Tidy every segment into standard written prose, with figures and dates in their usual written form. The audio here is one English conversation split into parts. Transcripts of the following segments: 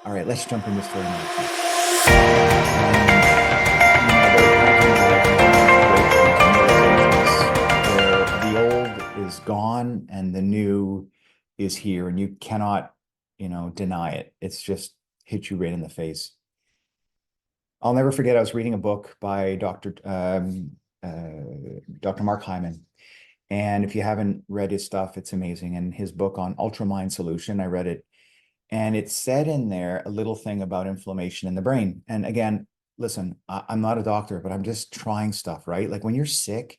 All right, let's jump into story number two. They're talking about where the old is gone and the new is here, and you cannot, deny it. It's just hit you right in the face. I'll never forget, I was reading a book by Dr. Mark Hyman. And if you haven't read his stuff, it's amazing. And his book on Ultramind Solution, I read it. And it said in there a little thing about inflammation in the brain. And again, listen, I'm not a doctor, but I'm just trying stuff, right? Like when you're sick,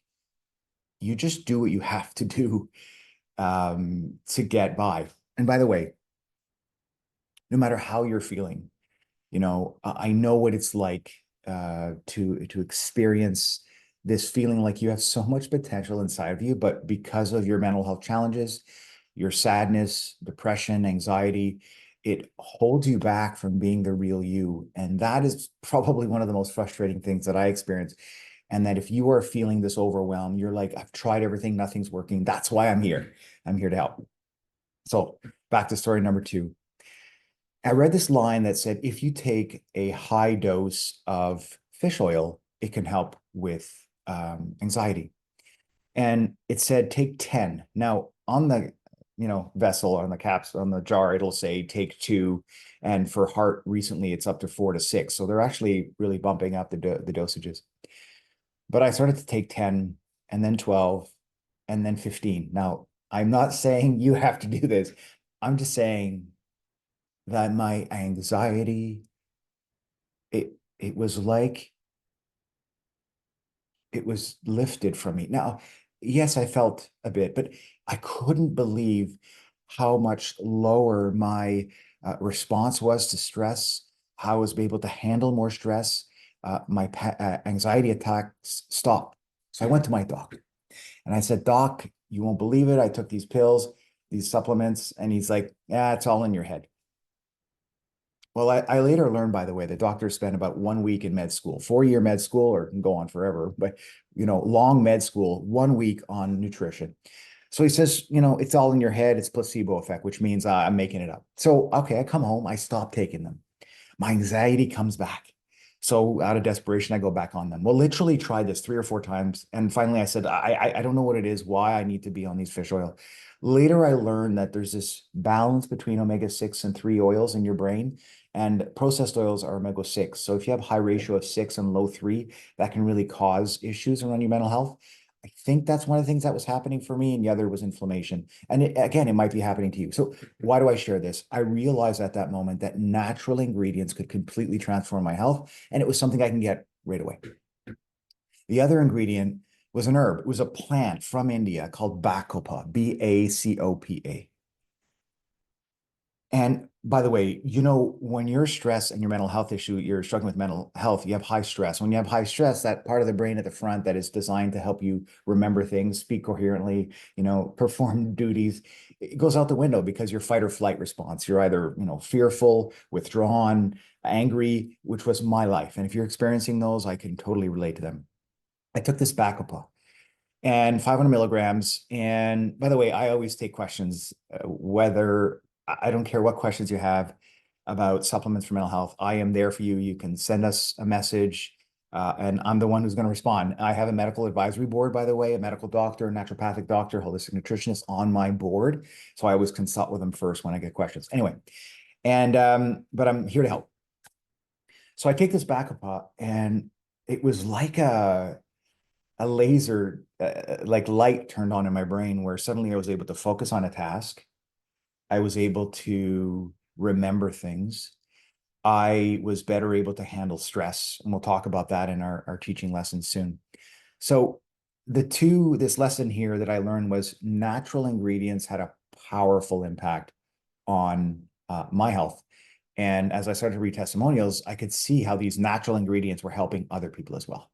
you just do what you have to do to get by. And by the way, no matter how you're feeling, I know what it's like to experience this feeling like you have so much potential inside of you, but because of your mental health challenges, your sadness, depression, anxiety, it holds you back from being the real you. And that is probably one of the most frustrating things that I experience. And that if you are feeling this overwhelmed, you're like, I've tried everything, nothing's working. That's why I'm here. I'm here to help. So back to story number two. I read this line that said, if you take a high dose of fish oil, it can help with anxiety. And it said, take 10. Now, on the vessel, on the caps, on the jar, it'll say take 2. And for heart, recently, it's up to 4 to 6. So they're actually really bumping up the dosages. But I started to take 10 and then 12 and then 15. Now, I'm not saying you have to do this. I'm just saying that my anxiety, it was like it was lifted from me. Now, yes, I felt a bit, but I couldn't believe how much lower my response was to stress, how I was able to handle more stress. My anxiety attacks stopped. So I went to my doctor and I said, Doc, you won't believe it. I took these pills, these supplements, and he's like, yeah, it's all in your head. Well, I later learned, by the way, that doctors spend about 1 week in med school, 4-year med school, or can go on forever, but long med school, 1 week on nutrition. So he says, it's all in your head. It's placebo effect, which means I'm making it up. So, okay, I come home, I stop taking them. My anxiety comes back. So out of desperation, I go back on them. Well, literally tried this 3 or 4 times. And finally I said, I don't know what it is, why I need to be on these fish oil. Later, I learned that there's this balance between omega-6 and 3 oils in your brain, and processed oils are omega-6. So if you have high ratio of 6 and low 3, that can really cause issues around your mental health. I think that's one of the things that was happening for me, and the other was inflammation. And again, it might be happening to you. So why do I share this? I realized at that moment that natural ingredients could completely transform my health, and it was something I can get right away. The other ingredient was an herb. It was a plant from India called Bacopa, Bacopa. And by the way, when you're stressed and your mental health issue, you're struggling with mental health, you have high stress. When you have high stress, that part of the brain at the front that is designed to help you remember things, speak coherently, perform duties, it goes out the window because your fight or flight response, you're either, fearful, withdrawn, angry, which was my life. And if you're experiencing those, I can totally relate to them. I took this Bacopa and 500 milligrams. And by the way, I always take questions, whether I don't care what questions you have about supplements for mental health. I am there for you. You can send us a message, and I'm the one who's going to respond. I have a medical advisory board, by the way, a medical doctor, naturopathic doctor, holistic nutritionist on my board. So I always consult with them first when I get questions. Anyway, but I'm here to help. So I take this Bacopa, and it was like a laser, like light turned on in my brain, where suddenly I was able to focus on a task. I was able to remember things. I was better able to handle stress. And we'll talk about that in our teaching lessons soon. So this lesson here that I learned was natural ingredients had a powerful impact on my health. And as I started to read testimonials, I could see how these natural ingredients were helping other people as well.